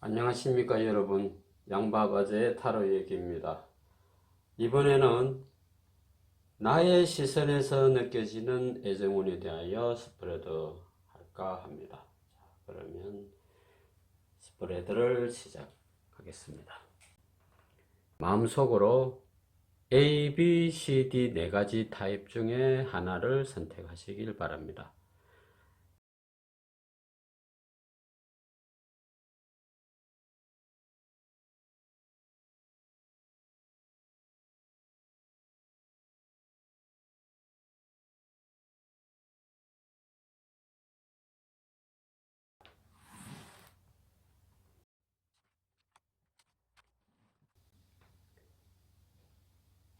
안녕하십니까 여러분, 양바바제의 타로 얘기입니다. 이번에는 나의 시선에서 느껴지는 애정운에 대하여 스프레드 할까 합니다. 자, 그러면 스프레드를 시작하겠습니다. 마음속으로 A, B, C, D 네 가지 타입 중에 하나를 선택하시길 바랍니다.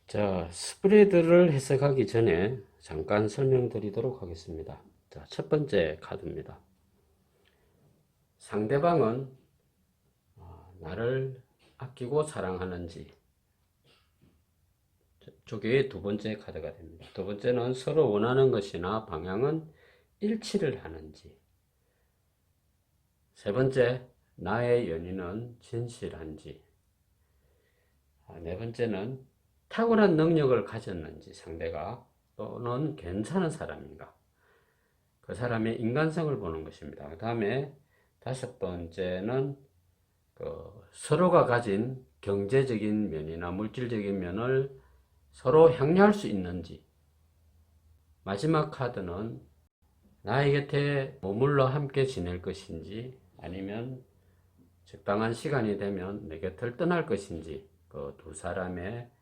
자, 스프레드를 해석하기 전에 잠깐 설명드리도록 하겠습니다. 자, 첫 번째 카드입니다. 상대방은 나를 아끼고 사랑하는지, 저게 두 번째 카드가 됩니다. 두 번째는 서로 원하는 것이나 방향은 일치를 하는지, 세 번째 나의 연인은 진실한지, 네 번째는 탁월한 능력을 가졌는지, 상대가 또는 괜찮은 사람인가, 그 사람의 인간성을 보는 것입니다. 그 다음에 다섯 번째는 서로가 가진 경제적인 면이나 물질적인 면을 서로 향유할 수 있는지, 마지막 카드는 나의 곁에 머물러 함께 지낼 것인지 아니면 적당한 시간이 되면 내 곁을 떠날 것인지, 그 두 사람의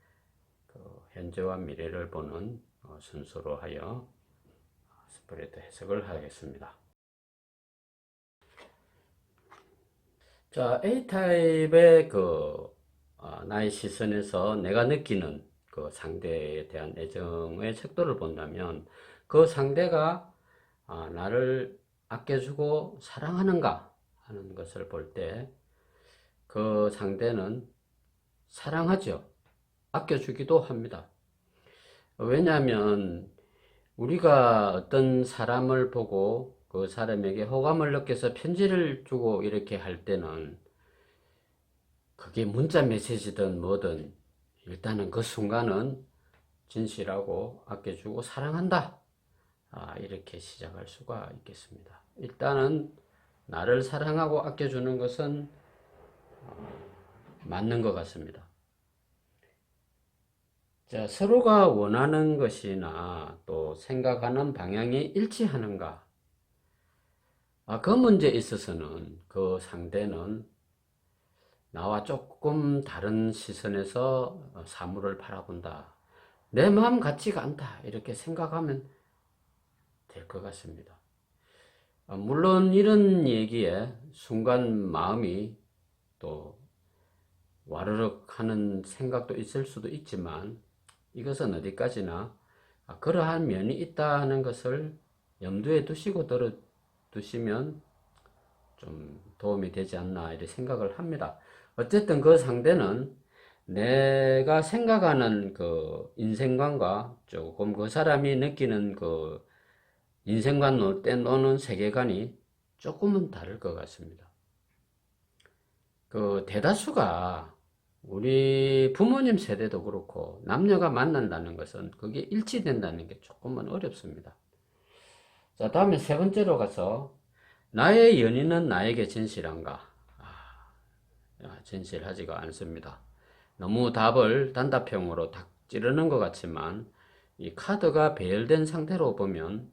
현재와 미래를 보는 순서로 하여 스프레드 해석을 하겠습니다. 자, A타입의 나의 시선에서 내가 느끼는 그 상대에 대한 애정의 척도를 본다면, 그 상대가 나를 아껴주고 사랑하는가 하는 것을 볼 때, 그 상대는 사랑하죠. 아껴주기도 합니다. 왜냐하면 우리가 어떤 사람을 보고 그 사람에게 호감을 느껴서 편지를 주고 이렇게 할 때는, 그게 문자 메시지든 뭐든 일단은 그 순간은 진실하고 아껴주고 사랑한다, 이렇게 시작할 수가 있겠습니다. 일단은 나를 사랑하고 아껴주는 것은 맞는 것 같습니다. 자, 서로가 원하는 것이나 또 생각하는 방향이 일치하는가, 그 문제에 있어서는 그 상대는 나와 조금 다른 시선에서 사물을 바라본다, 내 마음 같지가 않다, 이렇게 생각하면 될 것 같습니다. 물론 이런 얘기에 순간 마음이 또 와르륵 하는 생각도 있을 수도 있지만, 이것은 어디까지나 그러한 면이 있다는 것을 염두에 두시고 두시면 좀 도움이 되지 않나 이렇게 생각을 합니다. 어쨌든 그 상대는 내가 생각하는 그 인생관과 조금 그 사람이 느끼는 그 인생관 때노는 세계관이 조금은 다를 것 같습니다. 그 대다수가 우리 부모님 세대도 그렇고 남녀가 만난다는 것은 그게 일치된다는 게 조금은 어렵습니다. 자, 다음에 세 번째로 가서 나의 연인은 나에게 진실한가? 진실하지가 않습니다. 너무 답을 단답형으로 딱 찌르는 것 같지만, 이 카드가 배열된 상태로 보면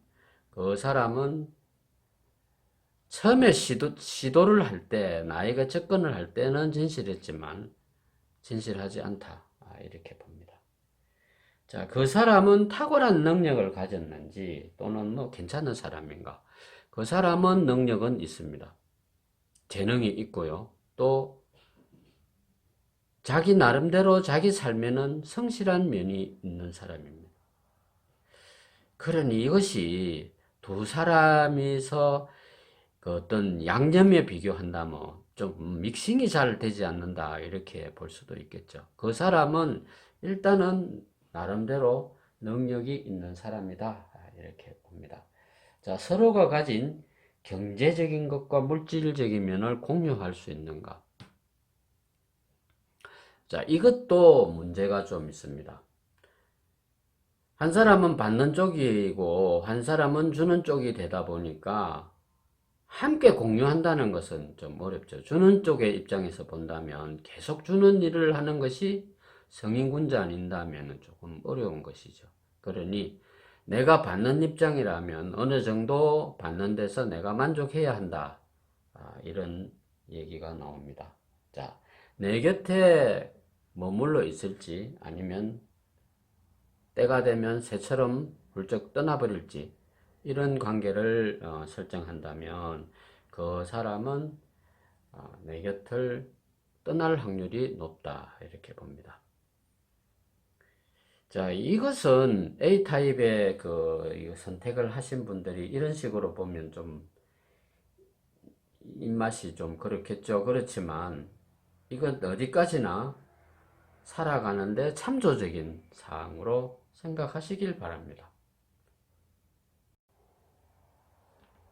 그 사람은 처음에 시도를 할 때, 나에게 접근을 할 때는 진실했지만 진실하지 않다, 이렇게 봅니다. 자, 그 사람은 탁월한 능력을 가졌는지 또는 뭐 괜찮은 사람인가? 그 사람은 능력은 있습니다. 재능이 있고요. 또 자기 나름대로 자기 삶에는 성실한 면이 있는 사람입니다. 그러니 이것이 두 사람이서 그 어떤 양념에 비교한다면 좀 믹싱이 잘 되지 않는다, 이렇게 볼 수도 있겠죠. 그 사람은 일단은 나름대로 능력이 있는 사람이다, 이렇게 봅니다. 자, 서로가 가진 경제적인 것과 물질적인 면을 공유할 수 있는가? 자, 이것도 문제가 좀 있습니다. 한 사람은 받는 쪽이고 한 사람은 주는 쪽이 되다 보니까 함께 공유한다는 것은 좀 어렵죠. 주는 쪽의 입장에서 본다면 계속 주는 일을 하는 것이 성인군자 아닌다면 조금 어려운 것이죠. 그러니 내가 받는 입장이라면 어느 정도 받는 데서 내가 만족해야 한다. 이런 얘기가 나옵니다. 자, 내 곁에 머물러 있을지 아니면 때가 되면 새처럼 훌쩍 떠나버릴지 이런 관계를 설정한다면 그 사람은 내 곁을 떠날 확률이 높다 이렇게 봅니다. 자, 이것은 A타입의 그 선택을 하신 분들이 이런 식으로 보면 좀 입맛이 좀 그렇겠죠. 그렇지만 이건 어디까지나 살아가는데 참조적인 사항으로 생각하시길 바랍니다.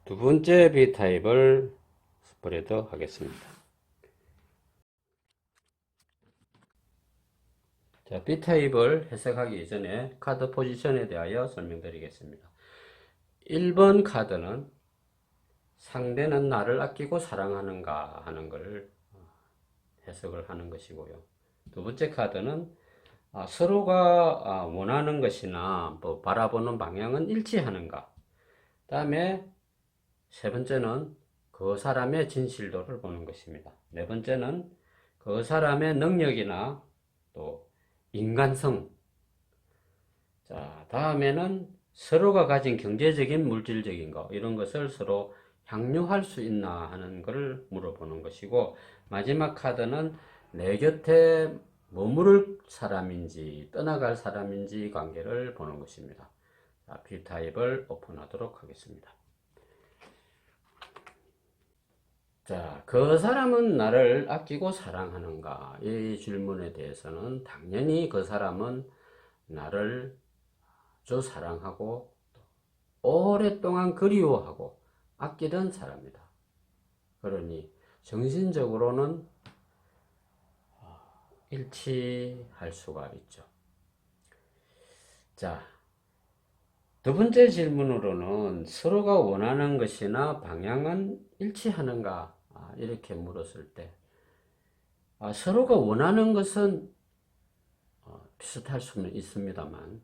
두 번째 B타입을 스프레드 하겠습니다. 자, B타입을 해석하기 이전에 카드 포지션에 대하여 설명드리겠습니다. 1번 카드는 상대는 나를 아끼고 사랑하는가 하는 걸 해석을 하는 것이고요. 두 번째 카드는 서로가 원하는 것이나 뭐 바라보는 방향은 일치하는가. 다음에 세 번째는 그 사람의 진실도를 보는 것입니다. 네 번째는 그 사람의 능력이나 또 인간성. 자, 다음에는 서로가 가진 경제적인, 물질적인 거, 이런 것을 서로 향유할 수 있나 하는 것을 물어보는 것이고, 마지막 카드는 내 곁에 머무를 사람인지, 떠나갈 사람인지 관계를 보는 것입니다. 자, B타입을 오픈하도록 하겠습니다. 자, 그 사람은 나를 아끼고 사랑하는가? 이 질문에 대해서는 당연히 그 사람은 나를 아주 사랑하고 오랫동안 그리워하고 아끼던 사람이다. 그러니 정신적으로는 일치할 수가 있죠. 자, 두 번째 질문으로는 서로가 원하는 것이나 방향은 일치하는가? 이렇게 물었을 때 서로가 원하는 것은 비슷할 수는 있습니다만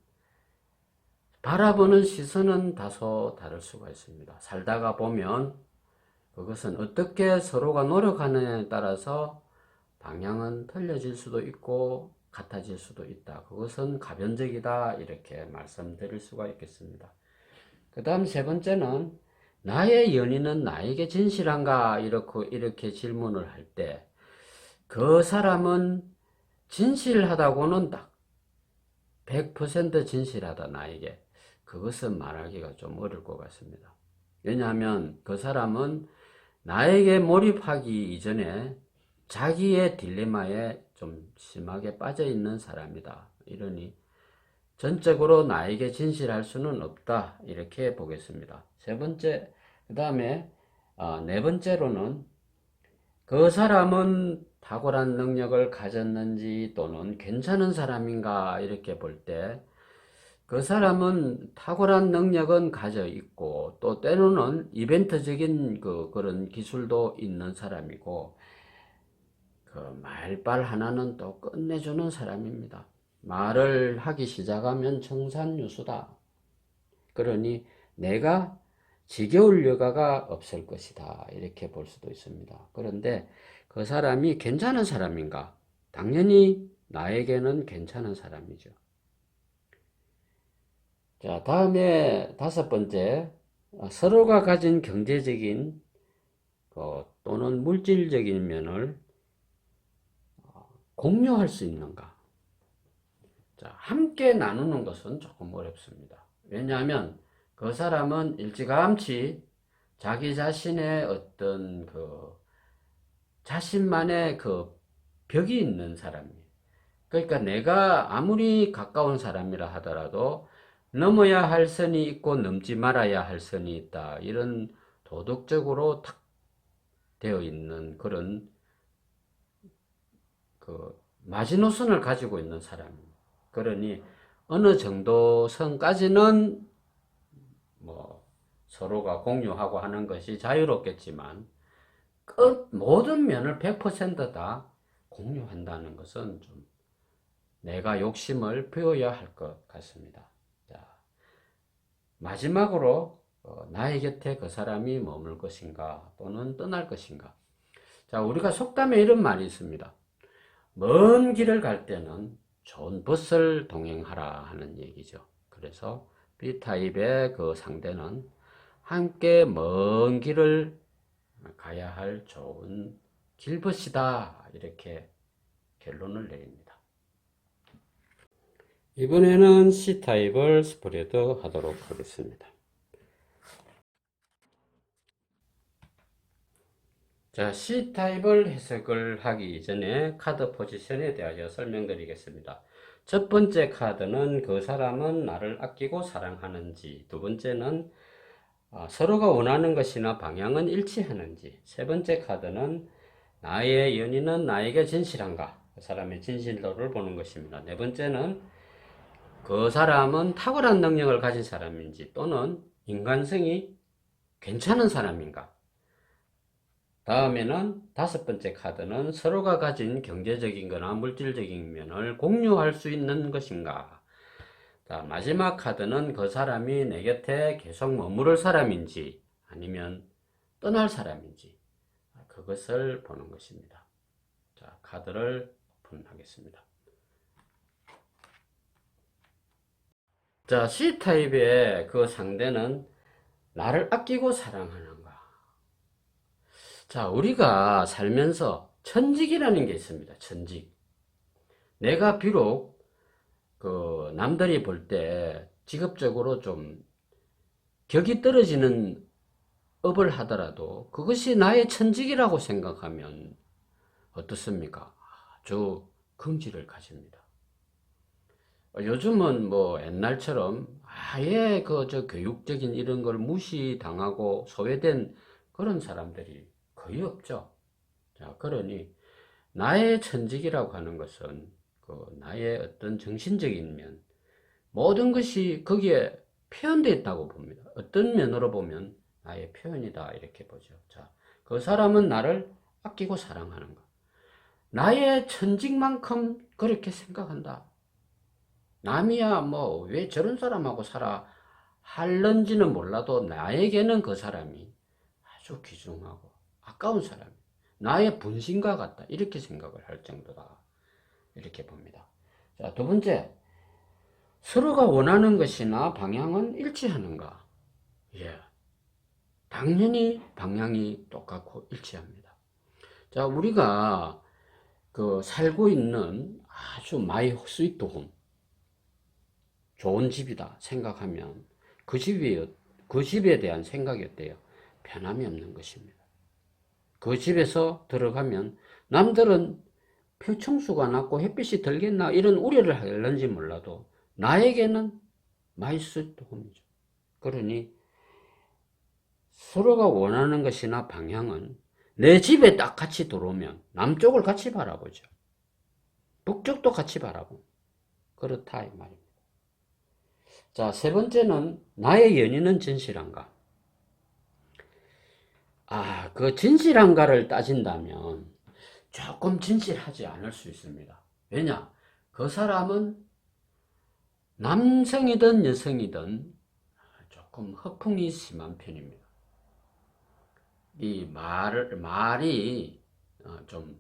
바라보는 시선은 다소 다를 수가 있습니다. 살다가 보면 그것은 어떻게 서로가 노력하느냐에 따라서 방향은 틀려질 수도 있고 같아질 수도 있다. 그것은 가변적이다. 이렇게 말씀드릴 수가 있겠습니다. 그 다음 세 번째는 나의 연인은 나에게 진실한가? 이렇게 질문을 할 때 그 사람은 진실하다고는 딱 100% 진실하다 나에게. 그것은 말하기가 좀 어려울 것 같습니다. 왜냐하면 그 사람은 나에게 몰입하기 이전에 자기의 딜레마에 좀 심하게 빠져 있는 사람이다. 이러니 전적으로 나에게 진실할 수는 없다. 이렇게 보겠습니다. 세 번째, 그 다음에 네 번째로는 그 사람은 탁월한 능력을 가졌는지 또는 괜찮은 사람인가 이렇게 볼 때 그 사람은 탁월한 능력은 가져 있고 또 때로는 이벤트적인 그런 기술도 있는 사람이고 그 말빨 하나는 또 끝내주는 사람입니다. 말을 하기 시작하면 청산유수다. 그러니 내가 지겨울 여가가 없을 것이다. 이렇게 볼 수도 있습니다. 그런데 그 사람이 괜찮은 사람인가? 당연히 나에게는 괜찮은 사람이죠. 자, 다음에 다섯 번째, 서로가 가진 경제적인 또는 물질적인 면을 공유할 수 있는가? 자, 함께 나누는 것은 조금 어렵습니다. 왜냐하면 그 사람은 일찌감치 자기 자신의 어떤 자신만의 벽이 있는 사람이에요. 그러니까 내가 아무리 가까운 사람이라 하더라도 넘어야 할 선이 있고 넘지 말아야 할 선이 있다. 이런 도덕적으로 탁 되어 있는 그런 그 마지노선을 가지고 있는 사람입니다. 그러니 어느 정도 선까지는 뭐 서로가 공유하고 하는 것이 자유롭겠지만 모든 면을 100%다 공유한다는 것은 좀 내가 욕심을 피워야 할 것 같습니다. 자, 마지막으로 나의 곁에 그 사람이 머물 것인가 또는 떠날 것인가. 자, 우리가 속담에 이런 말이 있습니다. 먼 길을 갈 때는 좋은 버스를 동행하라 하는 얘기죠. 그래서 B타입의 그 상대는 함께 먼 길을 가야 할 좋은 길벗이다. 이렇게 결론을 내립니다. 이번에는 C타입을 스프레드 하도록 하겠습니다. 자, C타입을 해석을 하기 전에 카드 포지션에 대하여 설명드리겠습니다. 첫 번째 카드는 그 사람은 나를 아끼고 사랑하는지, 두 번째는 서로가 원하는 것이나 방향은 일치하는지, 세 번째 카드는 나의 연인은 나에게 진실한가, 그 사람의 진실도를 보는 것입니다. 네 번째는 그 사람은 탁월한 능력을 가진 사람인지 또는 인간성이 괜찮은 사람인가. 다음에는 다섯 번째 카드는 서로가 가진 경제적인 거나 물질적인 면을 공유할 수 있는 것인가. 자, 마지막 카드는 그 사람이 내 곁에 계속 머무를 사람인지 아니면 떠날 사람인지 그것을 보는 것입니다. 자, 카드를 오픈하겠습니다. 자, C타입의 그 상대는 나를 아끼고 사랑하는가. 자, 우리가 살면서 천직이라는 게 있습니다. 천직. 내가 비록 그 남들이 볼 때 직업적으로 좀 격이 떨어지는 업을 하더라도 그것이 나의 천직이라고 생각하면 어떻습니까? 아주 긍지를 가집니다. 요즘은 뭐 옛날처럼 아예 저 교육적인 이런 걸 무시당하고 소외된 그런 사람들이 거의 없죠. 자, 그러니 나의 천직이라고 하는 것은 그 나의 어떤 정신적인 면, 모든 것이 거기에 표현되어 있다고 봅니다. 어떤 면으로 보면 나의 표현이다 이렇게 보죠. 자, 그 사람은 나를 아끼고 사랑하는 것. 나의 천직만큼 그렇게 생각한다. 남이야 뭐 왜 저런 사람하고 살아 할런지는 몰라도 나에게는 그 사람이 아주 귀중하고 아까운 사람이 나의 분신과 같다 이렇게 생각을 할 정도다 이렇게 봅니다. 자, 두 번째, 서로가 원하는 것이나 방향은 일치하는가? 예, 당연히 방향이 똑같고 일치합니다. 자, 우리가 그 살고 있는 아주 마이 스위트 홈, 좋은 집이다 생각하면 그 집에 대한 생각이 어때요? 변함이 없는 것입니다. 그 집에서 들어가면 남들은 표층수가 낮고 햇빛이 덜겠나 이런 우려를 하는지 몰라도 나에게는 마이 스위트 홈이죠. 그러니 서로가 원하는 것이나 방향은 내 집에 딱 같이 들어오면 남쪽을 같이 바라보죠. 북쪽도 같이 바라보고 그렇다 이 말입니다. 자, 세 번째는 나의 연인은 진실한가? 그 진실한가를 따진다면 조금 진실하지 않을 수 있습니다. 왜냐? 그 사람은 남성이든 여성이든 조금 허풍이 심한 편입니다. 이 말이 좀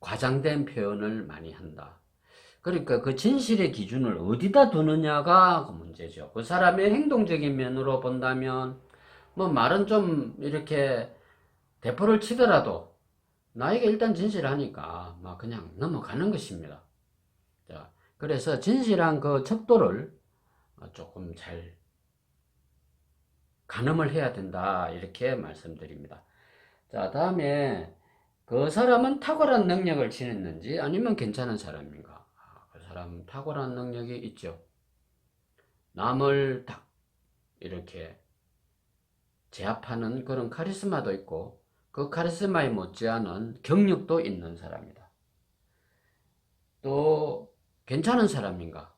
과장된 표현을 많이 한다. 그러니까 그 진실의 기준을 어디다 두느냐가 그 문제죠. 그 사람의 행동적인 면으로 본다면 뭐 말은 좀 이렇게 대포를 치더라도 나에게 일단 진실하니까 막 그냥 넘어가는 것입니다. 자, 그래서 진실한 그 척도를 조금 잘 가늠을 해야 된다 이렇게 말씀드립니다. 자, 다음에 그 사람은 탁월한 능력을 지녔는지 아니면 괜찮은 사람인가? 그 사람은 탁월한 능력이 있죠. 남을 딱 이렇게 제압하는 그런 카리스마도 있고 그 카리스마에 못지않은 경력도 있는 사람이다. 또 괜찮은 사람인가?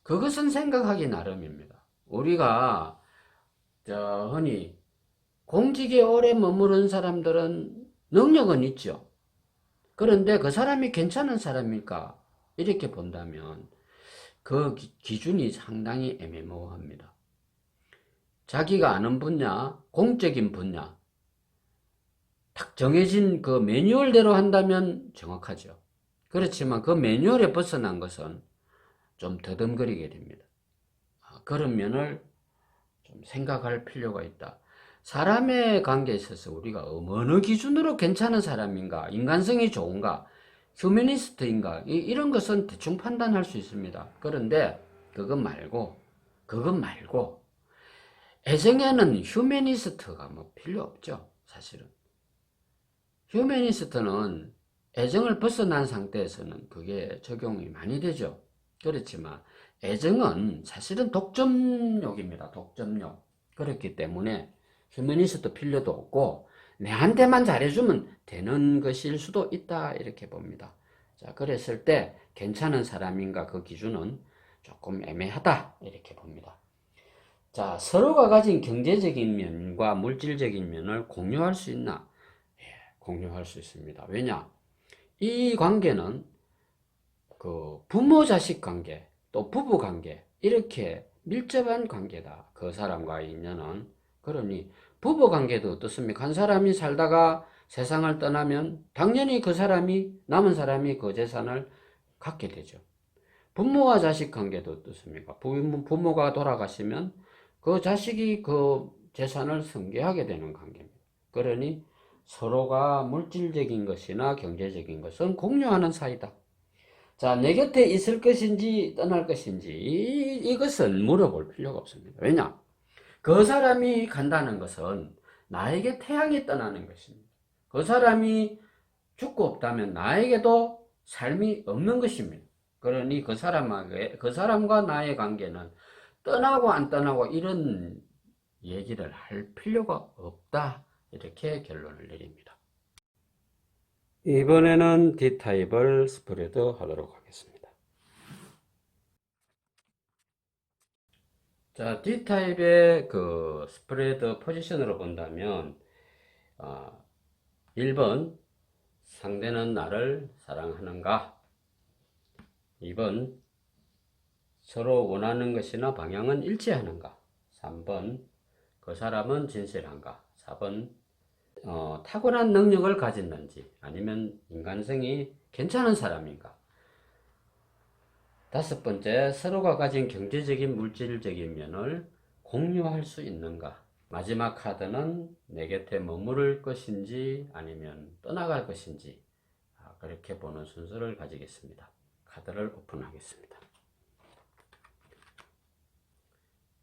그것은 생각하기 나름입니다. 우리가 흔히 공직에 오래 머무른 사람들은 능력은 있죠. 그런데 그 사람이 괜찮은 사람일까? 이렇게 본다면 그 기준이 상당히 애매모호합니다. 자기가 아는 분야, 공적인 분야, 딱 정해진 그 매뉴얼대로 한다면 정확하죠. 그렇지만 그 매뉴얼에 벗어난 것은 좀 더듬거리게 됩니다. 그런 면을 좀 생각할 필요가 있다. 사람의 관계에 있어서 우리가 어느 기준으로 괜찮은 사람인가, 인간성이 좋은가, 휴머니스트인가, 이런 것은 대충 판단할 수 있습니다. 그런데 그것 말고 애정에는 휴머니스트가 뭐 필요 없죠. 사실은 휴머니스트는 애정을 벗어난 상태에서는 그게 적용이 많이 되죠. 그렇지만 애정은 사실은 독점욕입니다. 독점욕. 그렇기 때문에 휴머니스트 필요도 없고 내한테만 잘해주면 되는 것일 수도 있다 이렇게 봅니다. 자, 그랬을 때 괜찮은 사람인가 그 기준은 조금 애매하다 이렇게 봅니다. 자, 서로가 가진 경제적인 면과 물질적인 면을 공유할 수 있나? 예, 공유할 수 있습니다. 왜냐? 이 관계는 그 부모 자식 관계, 또 부부 관계, 이렇게 밀접한 관계다. 그 사람과의 인연은. 그러니 부부 관계도 어떻습니까? 한 사람이 살다가 세상을 떠나면 당연히 그 사람이, 남은 사람이 그 재산을 갖게 되죠. 부모와 자식 관계도 어떻습니까? 부모가 돌아가시면 그 자식이 그 재산을 승계하게 되는 관계입니다. 그러니 서로가 물질적인 것이나 경제적인 것은 공유하는 사이다. 자, 내 곁에 있을 것인지 떠날 것인지 이것은 물어볼 필요가 없습니다. 왜냐? 그 사람이 간다는 것은 나에게 태양이 떠나는 것입니다. 그 사람이 죽고 없다면 나에게도 삶이 없는 것입니다. 그러니 그 사람과 나의 관계는 떠나고 안 떠나고 이런 얘기를 할 필요가 없다. 이렇게 결론을 내립니다. 이번에는 D타입을 스프레드 하도록 하겠습니다. 자, D타입의 그 스프레드 포지션으로 본다면 1번 상대는 나를 사랑하는가? 2번 서로 원하는 것이나 방향은 일치하는가? 3번 그 사람은 진실한가? 4번 타고난 능력을 가졌는지 아니면 인간성이 괜찮은 사람인가? 5번째, 서로가 가진 경제적인 물질적인 면을 공유할 수 있는가? 마지막 카드는 내 곁에 머무를 것인지 아니면 떠나갈 것인지 그렇게 보는 순서를 가지겠습니다. 카드를 오픈하겠습니다.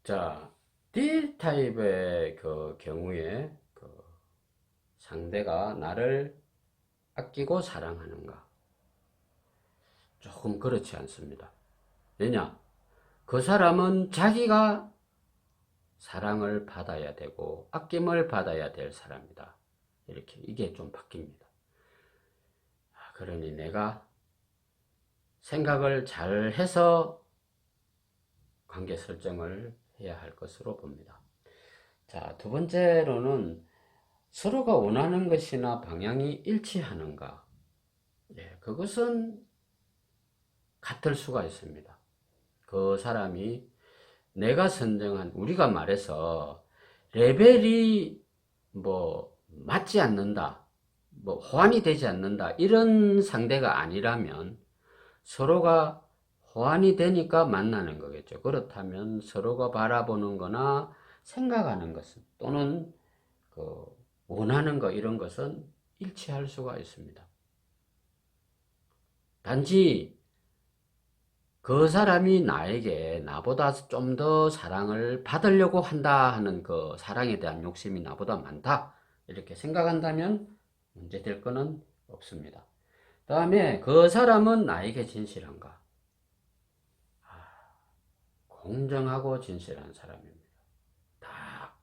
자, D타입의 그 경우에 상대가 나를 아끼고 사랑하는가? 조금 그렇지 않습니다. 왜냐? 그 사람은 자기가 사랑을 받아야 되고 아낌을 받아야 될 사람이다. 이렇게 이게 좀 바뀝니다. 그러니 내가 생각을 잘 해서 관계 설정을 해야 할 것으로 봅니다. 자, 두 번째로는 서로가 원하는 것이나 방향이 일치하는가? 예, 그것은 같을 수가 있습니다. 그 사람이 내가 선정한, 우리가 말해서 레벨이 뭐 맞지 않는다, 뭐 호환이 되지 않는다, 이런 상대가 아니라면 서로가 호환이 되니까 만나는 거겠죠. 그렇다면 서로가 바라보는 거나 생각하는 것은 또는 그 원하는 거 이런 것은 일치할 수가 있습니다. 단지 그 사람이 나보다 좀 더 사랑을 받으려고 한다 하는 그 사랑에 대한 욕심이 나보다 많다 이렇게 생각한다면 문제될 거는 없습니다. 다음에 그 사람은 나에게 진실한가? 공정하고 진실한 사람입니다. 딱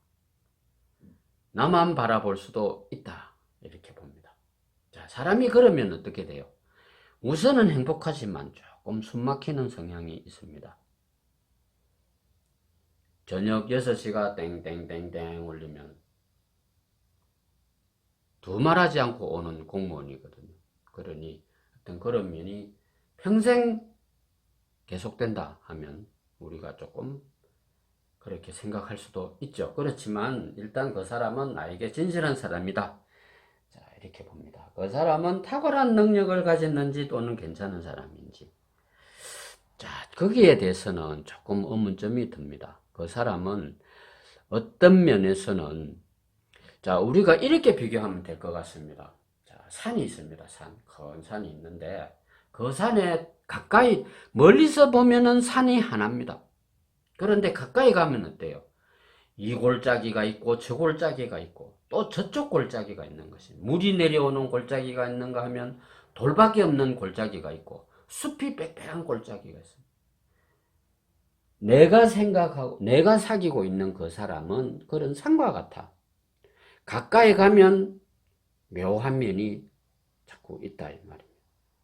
나만 바라볼 수도 있다. 이렇게 봅니다. 자, 사람이 그러면 어떻게 돼요? 우선은 행복하지만 조금 숨막히는 성향이 있습니다. 저녁 6시가 땡땡땡땡 울리면 두말하지 않고 오는 공무원이거든요. 그러니 어떤 그런 면이 평생 계속된다 하면 우리가 조금 그렇게 생각할 수도 있죠. 그렇지만 일단 그 사람은 나에게 진실한 사람이다. 자, 이렇게 봅니다. 그 사람은 탁월한 능력을 가졌는지 또는 괜찮은 사람인지. 자, 거기에 대해서는 조금 의문점이 듭니다. 그 사람은 어떤 면에서는 자, 우리가 이렇게 비교하면 될 것 같습니다. 자, 산이 있습니다. 큰 산이 있는데 그 산에 가까이 멀리서 보면은 산이 하나입니다. 그런데 가까이 가면 어때요? 이 골짜기가 있고 저 골짜기가 있고 또 저쪽 골짜기가 있는 것이 물이 내려오는 골짜기가 있는가 하면 돌밖에 없는 골짜기가 있고 숲이 빽빽한 골짜기가 있습니다. 내가 생각하고 내가 사귀고 있는 그 사람은 그런 산과 같아. 가까이 가면 묘한 면이 자꾸 있다 이 말입니다.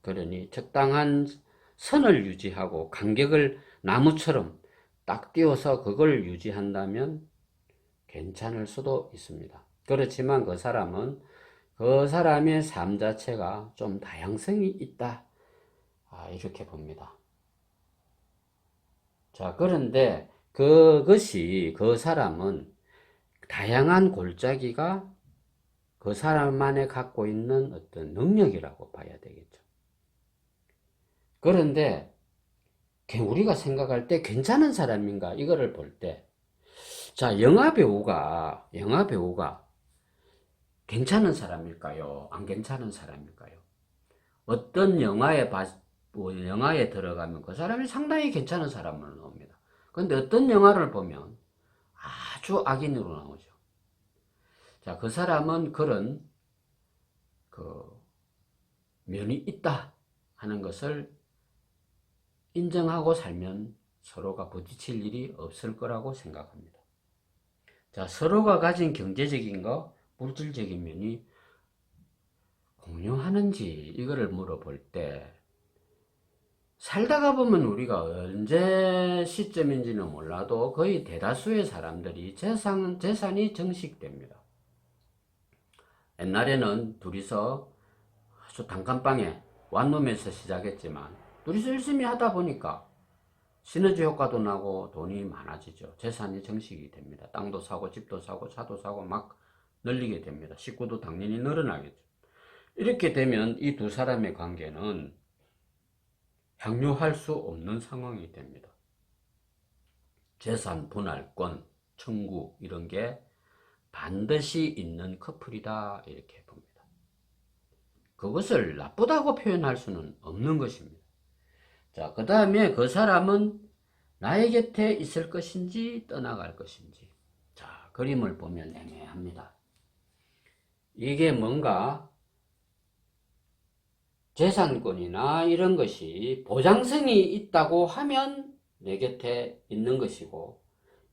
그러니 적당한 선을 유지하고 간격을 나무처럼 딱 띄워서 그걸 유지한다면 괜찮을 수도 있습니다. 그렇지만 그 사람은 그 사람의 삶 자체가 좀 다양성이 있다. 이렇게 봅니다. 자, 그런데 그것이 그 사람은 다양한 골짜기가 그 사람만에 갖고 있는 어떤 능력이라고 봐야 되겠죠. 그런데 우리가 생각할 때 괜찮은 사람인가 이거를 볼 때, 자, 영화 배우가 괜찮은 사람일까요? 안 괜찮은 사람일까요? 어떤 영화에 들어가면 그 사람이 상당히 괜찮은 사람으로 나옵니다. 그런데 어떤 영화를 보면 아주 악인으로 나오죠. 자, 그 사람은 그런 그 면이 있다 하는 것을 인정하고 살면 서로가 부딪힐 일이 없을 거라고 생각합니다. 자, 서로가 가진 경제적인 거, 물질적인 면이 공유하는지 이거를 물어볼 때 살다가 보면 우리가 언제 시점인지는 몰라도 거의 대다수의 사람들이 재산이 정식됩니다. 옛날에는 둘이서 아주 단칸방에 원룸에서 시작했지만 둘이서 열심히 하다 보니까 시너지 효과도 나고 돈이 많아지죠. 재산이 정식이 됩니다. 땅도 사고 집도 사고 차도 사고 막 늘리게 됩니다. 식구도 당연히 늘어나겠죠. 이렇게 되면 이 두 사람의 관계는 향유할 수 없는 상황이 됩니다. 재산 분할권, 청구 이런 게 반드시 있는 커플이다 이렇게 봅니다. 그것을 나쁘다고 표현할 수는 없는 것입니다. 자, 그 다음에 그 사람은 나의 곁에 있을 것인지 떠나갈 것인지. 자, 그림을 보면 애매합니다. 이게 뭔가 재산권이나 이런 것이 보장성이 있다고 하면 내 곁에 있는 것이고,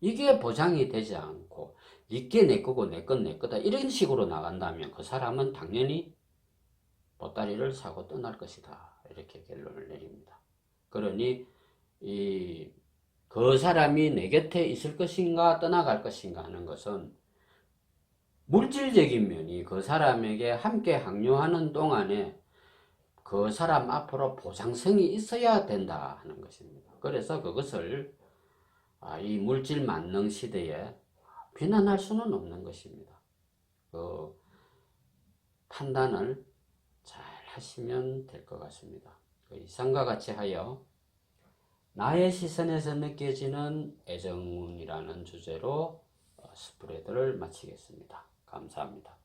이게 보장이 되지 않고 이게 내 거고 내 건 내 거다 이런 식으로 나간다면 그 사람은 당연히 보따리를 사고 떠날 것이다 이렇게 결론을 내립니다. 그러니 그 사람이 내 곁에 있을 것인가 떠나갈 것인가 하는 것은 물질적인 면이 그 사람에게 함께 항류하는 동안에 그 사람 앞으로 보장성이 있어야 된다 하는 것입니다. 그래서 그것을 이 물질 만능 시대에 비난할 수는 없는 것입니다. 그 판단을 잘 하시면 될 것 같습니다. 이상과 같이 하여 나의 시선에서 느껴지는 애정이라는 주제로 스프레드를 마치겠습니다. 감사합니다.